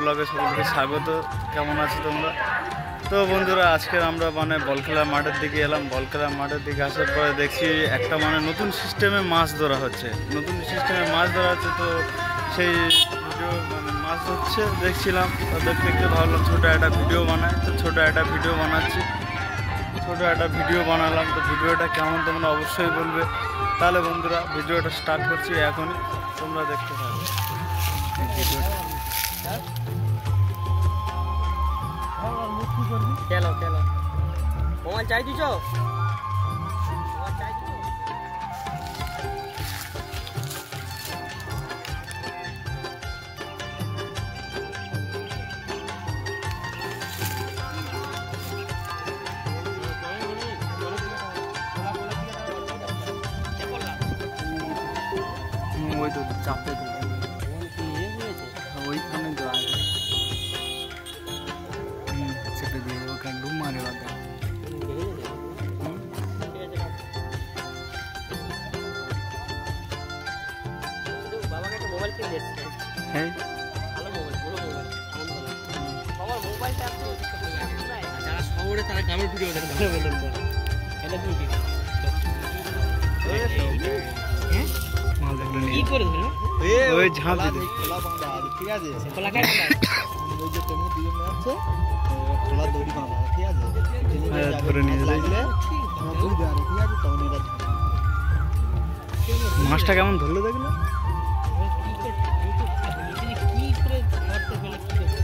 ব্লগে সকলকে স্বাগত। কেমন আছো তোমরা? তো বন্ধুরা, আজকে আমরা বল খেলার মাঠের দিকে এলাম। বল খেলার মাঠের দিকে আসার পরে দেখছি একটা নতুন সিস্টেমে মাছ ধরা হচ্ছে। তো সেই ভিডিও মাছ ধরছে দেখছিলাম। তো দেখতে দেখতে ভাবলাম ছোটো একটা ভিডিও বানাই। তো ছোটো একটা ভিডিও বানাচ্ছি, ছোটো একটা ভিডিও বানালাম। তো ভিডিওটা কেমন তোমরা অবশ্যই বলবে। তাহলে বন্ধুরা, ভিডিওটা স্টার্ট করছি এখনই, তোমরা দেখতে পাবে ভিডিওটা। খেলো খেলো মোবাইল চাই দিছ ওই তো চাপতে তো ওইখানে তো আছে সেটা দিয়ে ওখানে ডুব মারে বাদ বাবাকে একটা মোবাইল কিনে দিয়েছে। হ্যাঁ, ভালো মোবাইল, বড় মোবাইল। বাবার মোবাইলটা যারা শহরে তারা গ্রামের ভিডিও দেখে ভালো বলেন তো। এটা তুমি কি কি করে ধরো? ওই ঝাঁপ দিতে খোলা বাঁধা আছে, ঠিক আছে? খোলা কাট ওই যে তুমি দিয়ে মারছো, খোলা দড়ি বাঁধা আছে, ঠিক আছে? হ্যাঁ, ধরে নিয়ে লাগলে আমার বুঝবে আর, ঠিক আছে? তখন এরা মাছটা কেমন ধরলো দেখলে? কি করে মারতে গেলে কি করে?